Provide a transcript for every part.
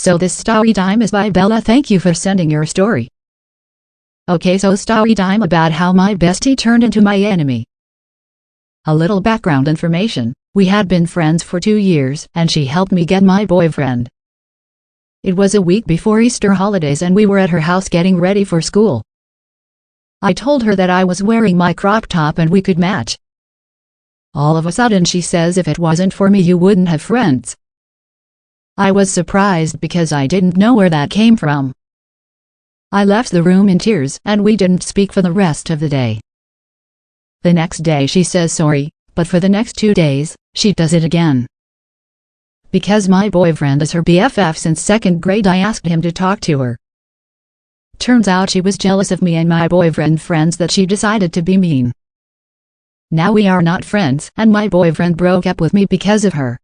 So this story time is by Bella. Thank you for sending your story. Okay, so story time about how my bestie turned into my enemy. A little background information. We had been friends for 2 years, and she helped me get my boyfriend. It was a week before Easter holidays and we were at her house getting ready for school. I told her that I was wearing my crop top and we could match. All of a sudden she says, if it wasn't for me you wouldn't have friends. I was surprised because I didn't know where that came from. I left the room in tears and we didn't speak for the rest of the day. The next day she says sorry, but for the next 2 days, she does it again. Because my boyfriend is her BFF since 2nd grade, I asked him to talk to her. Turns out she was jealous of me and my boyfriend friends that she decided to be mean. Now we are not friends and my boyfriend broke up with me because of her.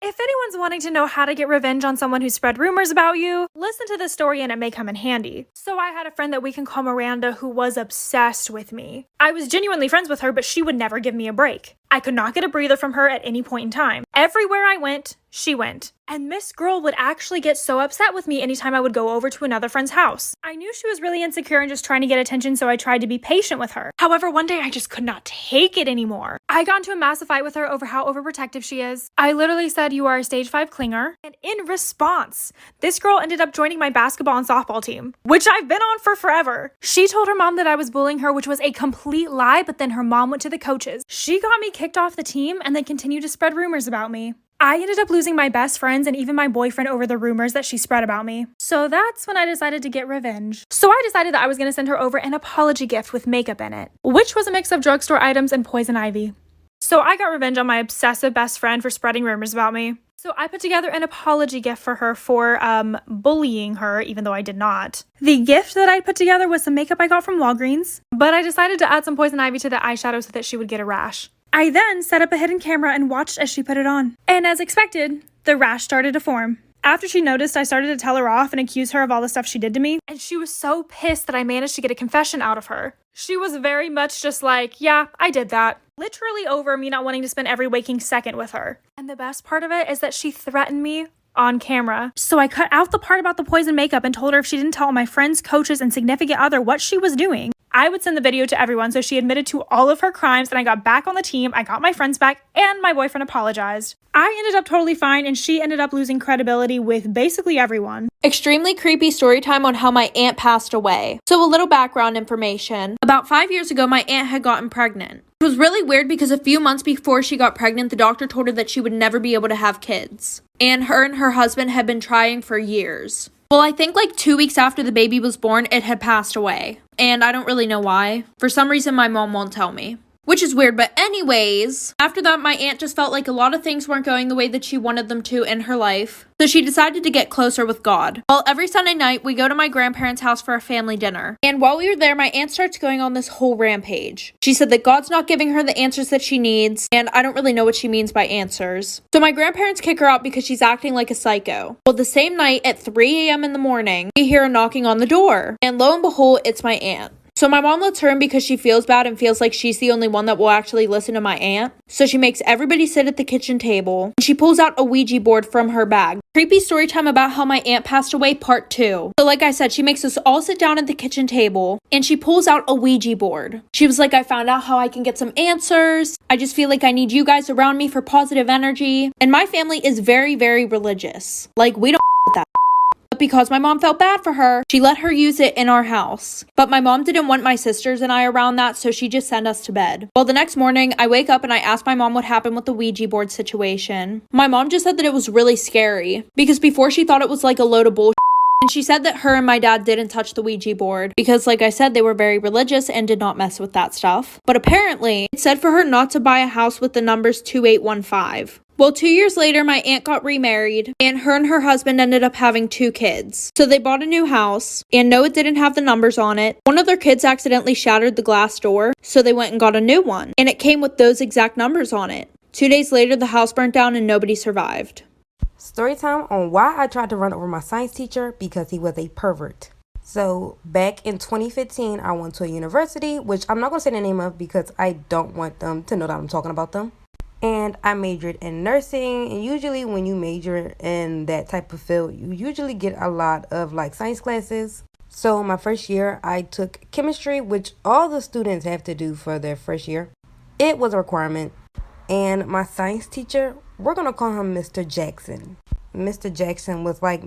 If anyone's wanting to know how to get revenge on someone who spread rumors about you, listen to this story and it may come in handy. So I had a friend that we can call Miranda who was obsessed with me. I was genuinely friends with her, but she would never give me a break. I could not get a breather from her at any point in time. Everywhere I went, she went. And Miss Girl would actually get so upset with me anytime I would go over to another friend's house. I knew she was really insecure and just trying to get attention, so I tried to be patient with her. However, one day I just could not take it anymore. I got into a massive fight with her over how overprotective she is. I literally said, "You are a stage 5 clinger." And in response, this girl ended up joining my basketball and softball team, which I've been on for forever. She told her mom that I was bullying her, which was a complete lie, but then her mom went to the coaches. She got me kicked off the team and then continued to spread rumors about me. I ended up losing my best friends and even my boyfriend over the rumors that she spread about me. So that's when I decided to get revenge. So I decided that I was going to send her over an apology gift with makeup in it, which was a mix of drugstore items and poison ivy. So I got revenge on my obsessive best friend for spreading rumors about me. So I put together an apology gift for her for bullying her, even though I did not. The gift that I put together was some makeup I got from Walgreens, but I decided to add some poison ivy to the eyeshadow so that she would get a rash. I then set up a hidden camera and watched as she put it on. And as expected, the rash started to form. After she noticed, I started to tell her off and accuse her of all the stuff she did to me. And she was so pissed that I managed to get a confession out of her. She was very much just like, yeah, I did that. Literally over me not wanting to spend every waking second with her. And the best part of it is that she threatened me on camera. So I cut out the part about the poison makeup and told her if she didn't tell my friends, coaches, and significant other what she was doing, I would send the video to everyone. So she admitted to all of her crimes and I got back on the team. I got my friends back and my boyfriend apologized. I ended up totally fine and she ended up losing credibility with basically everyone. Extremely creepy story time on how my aunt passed away. So a little background information. About 5 years ago, my aunt had gotten pregnant. It was really weird because a few months before she got pregnant, the doctor told her that she would never be able to have kids. And her husband had been trying for years. Well, I think like 2 weeks after the baby was born, it had passed away. And I don't really know why. For some reason, my mom won't tell me. Which is weird, but anyways, after that, my aunt just felt like a lot of things weren't going the way that she wanted them to in her life. So she decided to get closer with God. Well, every Sunday night, we go to my grandparents' house for a family dinner. And while we were there, my aunt starts going on this whole rampage. She said that God's not giving her the answers that she needs, and I don't really know what she means by answers. So my grandparents kick her out because she's acting like a psycho. Well, the same night at 3 a.m. in the morning, we hear a knocking on the door. And lo and behold, it's my aunt. So my mom lets her in because she feels bad and feels like she's the only one that will actually listen to my aunt. So she makes everybody sit at the kitchen table. And she pulls out a Ouija board from her bag. Creepy story time about how my aunt passed away, part 2. So like I said, she makes us all sit down at the kitchen table and she pulls out a Ouija board. She was like, I found out how I can get some answers. I just feel like I need you guys around me for positive energy. And my family is very, very religious. Like, we don't with that. But because my mom felt bad for her, she let her use it in our house. But my mom didn't want my sisters and I around that, so she just sent us to bed. Well, the next morning, I wake up and I ask my mom what happened with the Ouija board situation. My mom just said that it was really scary, because before she thought it was like a load of bullshit. And she said that her and my dad didn't touch the Ouija board because, like I said, they were very religious and did not mess with that stuff. But apparently, it said for her not to buy a house with the numbers 2815. Well, 2 years later, my aunt got remarried, and her husband ended up having 2 kids. So they bought a new house, and no, it didn't have the numbers on it. One of their kids accidentally shattered the glass door, so they went and got a new one, and it came with those exact numbers on it. 2 days later, the house burnt down and nobody survived. Story time on why I tried to run over my science teacher because he was a pervert. So back in 2015, I went to a university, which I'm not going to say the name of because I don't want them to know that I'm talking about them. And I majored in nursing, and usually when you major in that type of field, you usually get a lot of like science classes. So my first year, I took chemistry, which all the students have to do for their first year. It was a requirement. And my science teacher, we're going to call him Mr. Jackson. Mr. Jackson was like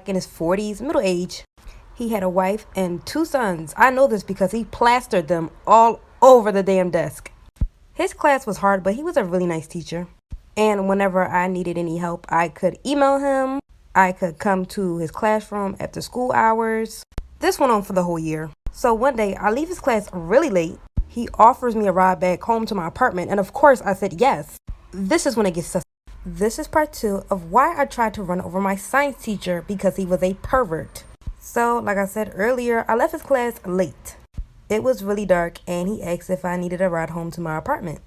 in his 40s, middle age. He had a wife and 2 sons. I know this because he plastered them all over the damn desk. His class was hard, but he was a really nice teacher. And whenever I needed any help, I could email him. I could come to his classroom after school hours. This went on for the whole year. So one day, I leave his class really late. He offers me a ride back home to my apartment, and of course, I said yes. This is when it gets sus. This is part 2 of why I tried to run over my science teacher because he was a pervert. So, like I said earlier, I left his class late. It was really dark, and he asked if I needed a ride home to my apartment.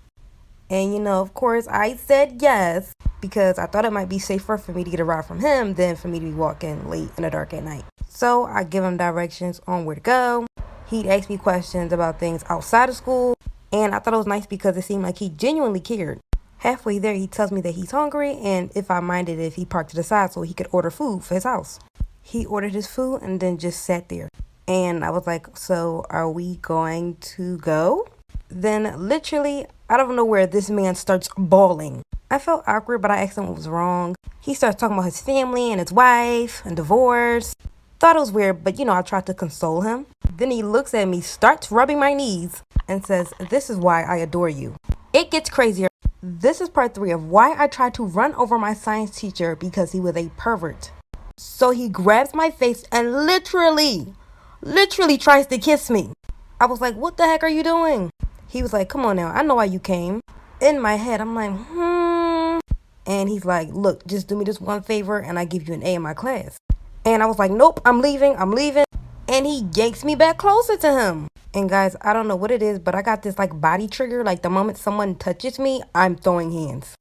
And of course, I said yes because I thought it might be safer for me to get a ride from him than for me to be walking late in the dark at night. So I give him directions on where to go. He'd ask me questions about things outside of school, and I thought it was nice because it seemed like he genuinely cared. Halfway there, he tells me that he's hungry and if I minded if he parked to the side so he could order food for his house. He ordered his food and then just sat there. And I was like, so are we going to go? Then literally out of nowhere, this man starts bawling. I felt awkward, but I asked him what was wrong. He starts talking about his family and his wife and divorce. Thought it was weird, but I tried to console him. Then he looks at me, starts rubbing my knees, and says, "This is why I adore you." It gets crazier. This is part 3 of why I tried to run over my science teacher because he was a pervert. So he grabs my face and literally tries to kiss me. I was like, what the heck are you doing? He was like, come on now, I know why you came. In my head, I'm like, And he's like, look, just do me this one favor and I give you an A in my class. And I was like, nope, I'm leaving. And he yanks me back closer to him. And guys, I don't know what it is, but I got this like body trigger. Like the moment someone touches me, I'm throwing hands.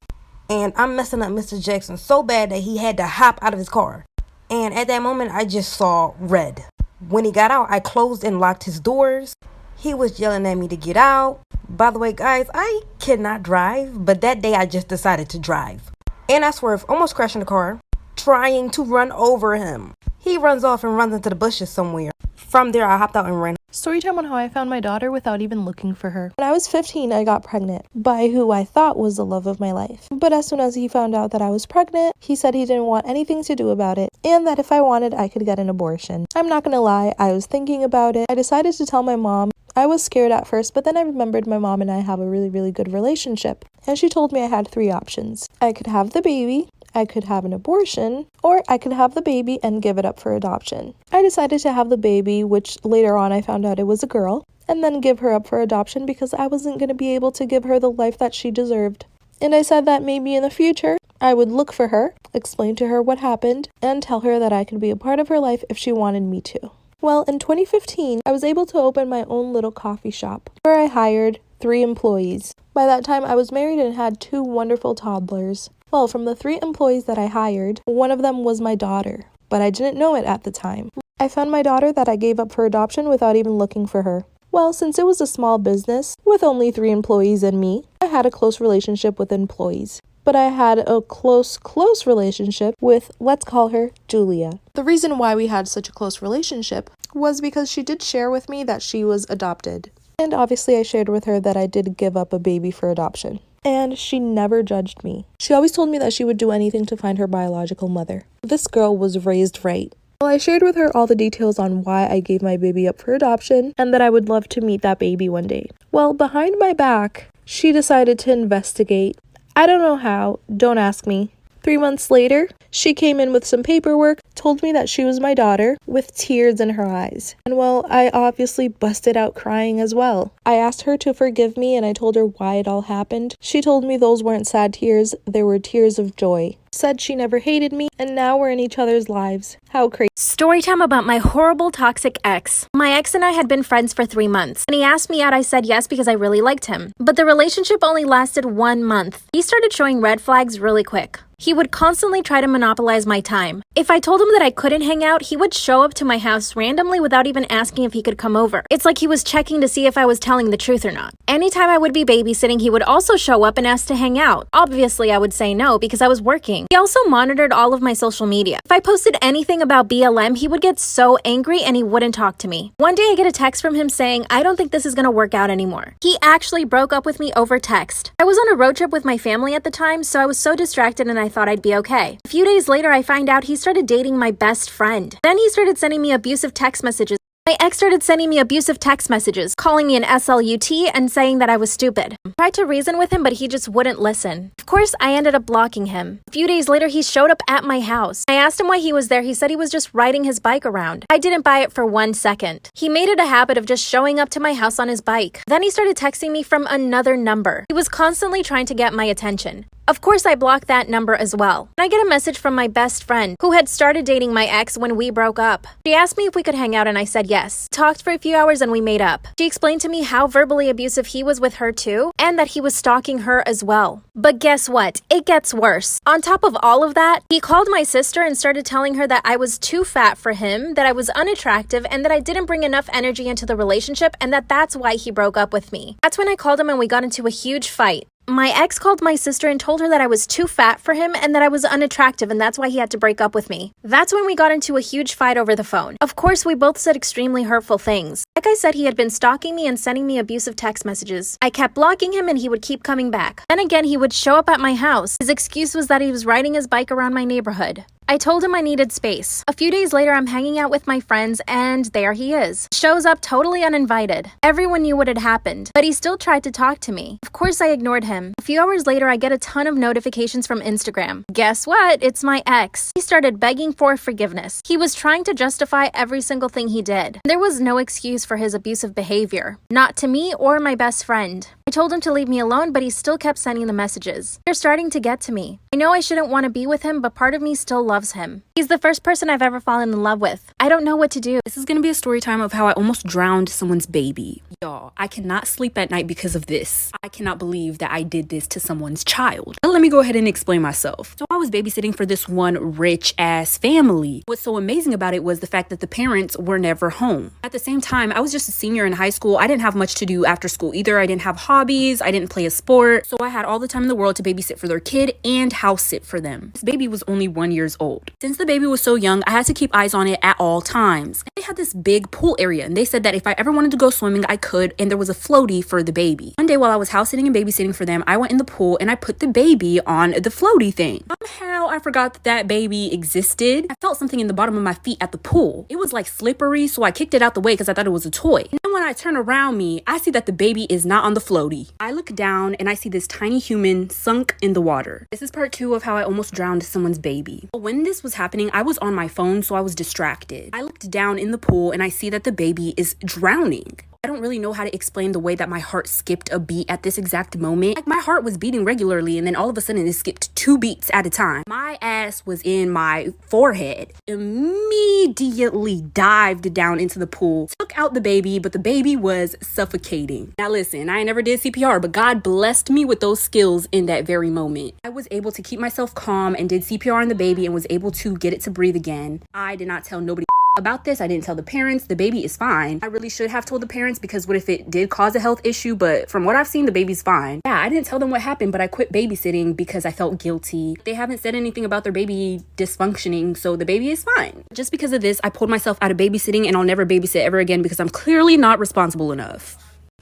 And I'm messing up Mr. Jackson so bad that he had to hop out of his car. And at that moment, I just saw red. When he got out, I closed and locked his doors. He was yelling at me to get out. By the way, guys, I cannot drive, but that day I just decided to drive. And I swerved, almost crashing the car, trying to run over him. He runs off and runs into the bushes somewhere. From there, I hopped out and ran. Storytime on how I found my daughter without even looking for her. When I was 15, I got pregnant by who I thought was the love of my life. But as soon as he found out that I was pregnant, he said he didn't want anything to do about it and that if I wanted, I could get an abortion. I'm not gonna lie, I was thinking about it. I decided to tell my mom. I was scared at first, but then I remembered my mom and I have a really good relationship. And she told me I had 3 options. I could have the baby, I could have an abortion, or I could have the baby and give it up for adoption. I decided to have the baby, which later on I found out it was a girl, and then give her up for adoption because I wasn't going to be able to give her the life that she deserved. And I said that maybe in the future, I would look for her, explain to her what happened, and tell her that I could be a part of her life if she wanted me to. Well, in 2015, I was able to open my own little coffee shop where I hired 3 employees. By that time, I was married and had 2 wonderful toddlers. Well, from the 3 employees that I hired, one of them was my daughter, but I didn't know it at the time. I found my daughter that I gave up for adoption without even looking for her. Well, since it was a small business with only 3 employees and me, I had a close relationship with employees. But I had a close relationship with, let's call her, Julia. The reason why we had such a close relationship was because she did share with me that she was adopted. And obviously I shared with her that I did give up a baby for adoption. And she never judged me. She always told me that she would do anything to find her biological mother. This girl was raised right. Well, I shared with her all the details on why I gave my baby up for adoption and that I would love to meet that baby one day. Well, behind my back, she decided to investigate. I don't know how, don't ask me. 3 months later, she came in with some paperwork, told me that she was my daughter, with tears in her eyes. And well, I obviously busted out crying as well. I asked her to forgive me and I told her why it all happened. She told me those weren't sad tears, they were tears of joy. Said she never hated me, and now we're in each other's lives. How crazy. Storytime about my horrible toxic ex. My ex and I had been friends for 3 months. When he asked me out, I said yes because I really liked him. But the relationship only lasted 1 month. He started showing red flags really quick. He would constantly try to monopolize my time. If I told him that I couldn't hang out, he would show up to my house randomly without even asking if he could come over. It's like he was checking to see if I was telling the truth or not. Anytime I would be babysitting, he would also show up and ask to hang out. Obviously, I would say no because I was working. He also monitored all of my social media. If I posted anything about BLM, he would get so angry and he wouldn't talk to me. One day I get a text from him saying, "I don't think this is gonna work out anymore." He actually broke up with me over text. I was on a road trip with my family at the time, so I was so distracted and I thought I'd be okay. A few days later, I find out he started dating my best friend. Then he started sending me abusive text messages. My ex started sending me abusive text messages, calling me an SLUT and saying that I was stupid. I tried to reason with him, but he just wouldn't listen. Of course, I ended up blocking him. A few days later, he showed up at my house. I asked him why he was there. He said he was just riding his bike around. I didn't buy it for 1 second. He made it a habit of just showing up to my house on his bike. Then he started texting me from another number. He was constantly trying to get my attention. Of course, I blocked that number as well. I get a message from my best friend, who had started dating my ex when we broke up. She asked me if we could hang out and I said yes. Talked for a few hours and we made up. She explained to me how verbally abusive he was with her too, and that he was stalking her as well. But guess what? It gets worse. On top of all of that, he called my sister and started telling her that I was too fat for him, that I was unattractive, and that I didn't bring enough energy into the relationship, and that's why he broke up with me. That's when I called him and we got into a huge fight. My ex called my sister and told her that I was too fat for him and that I was unattractive and that's why he had to break up with me. That's when we got into a huge fight over the phone. Of course, we both said extremely hurtful things. Like I said, he had been stalking me and sending me abusive text messages. I kept blocking him and he would keep coming back. Then again, he would show up at my house. His excuse was that he was riding his bike around my neighborhood. I told him I needed space. A few days later, I'm hanging out with my friends and there he is. Shows up totally uninvited. Everyone knew what had happened, but he still tried to talk to me. Of course, I ignored him. A few hours later, I get a ton of notifications from Instagram. Guess what? It's my ex. He started begging for forgiveness. He was trying to justify every single thing he did. There was no excuse for his abusive behavior. Not to me or my best friend. I told him to leave me alone, but he still kept sending the messages. They're starting to get to me. I know I shouldn't want to be with him, but part of me still loves him. He's the first person I've ever fallen in love with. I don't know what to do. This is gonna be a story time of how I almost drowned someone's baby. Y'all, I cannot sleep at night because of this. I cannot believe that I did this to someone's child. Let me go ahead and explain myself. So I was babysitting for this one rich ass family. What's so amazing about it was the fact that the parents were never home. At the same time, I was just a senior in high school. I didn't have much to do after school either. I didn't have hobbies. I didn't play a sport. So I had all the time in the world to babysit for their kid and house sit for them. This baby was only 1 year old. Since the baby was so young, I had to keep eyes on it at all times. They had this big pool area and they said that if I ever wanted to go swimming, I could, and there was a floaty for the baby. One day while I was house sitting and babysitting for them, I went in the pool and I put the baby on the floaty thing. Somehow I forgot that that baby existed. I felt something in the bottom of my feet at the pool. It was like slippery, so I kicked it out the way because I thought it was a toy. And then when I turn around me, I see that the baby is not on the floaty. I look down and I see this tiny human sunk in the water. This is part 2 of how I almost drowned someone's baby. But when this was happening, I was on my phone, so I was distracted. I looked down in the pool and I see that the baby is drowning. I don't really know how to explain the way that my heart skipped a beat at this exact moment. Like, my heart was beating regularly and then all of a sudden it skipped 2 beats at a time. My ass was in my forehead. Immediately dived down into the pool, took out the baby, but the baby was suffocating. Now listen, I never did CPR, but God blessed me with those skills in that very moment. I was able to keep myself calm and did CPR on the baby and was able to get it to breathe again. I did not tell nobody about this. I didn't tell the parents. The baby is fine. I really should have told the parents because what if it did cause a health issue? But from what I've seen, the baby's fine. Yeah, I didn't tell them what happened, but I quit babysitting because I felt guilty. They haven't said anything about their baby dysfunctioning, so the baby is fine. Just because of this, I pulled myself out of babysitting and I'll never babysit ever again because I'm clearly not responsible enough.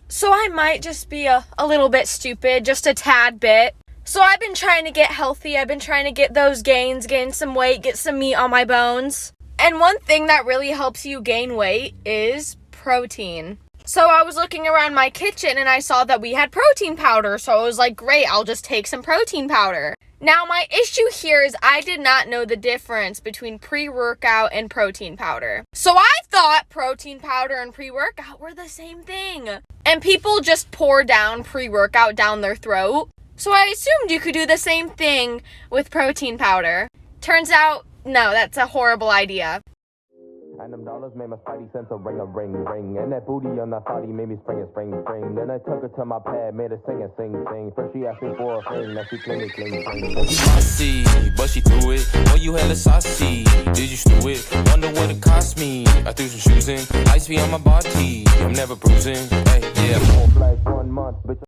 So I might just be a little bit stupid, just a tad bit. So I've been trying to get healthy. I've been trying to get those gains, gain some weight, get some meat on my bones. And one thing that really helps you gain weight is protein. So I was looking around my kitchen and I saw that we had protein powder. So I was like, great, I'll just take some protein powder. Now my issue here is I did not know the difference between pre-workout and protein powder. So I thought protein powder and pre-workout were the same thing. And people just pour down pre-workout down their throat. So I assumed you could do the same thing with protein powder. Turns out, no, that's a horrible idea. And them dollars made my spidey sense of ring. And that booty on that body made me spring. Then I took her to my pad, made her sing. First she asked me for a thing, now she cling. I see she threw it. Oh, you hella saucy. Did you stew it? Wonder what it cost me. I threw some shoes in. Ice be on my body. I'm never bruising. Hey, yeah, 4 flights, 1 month, bitch.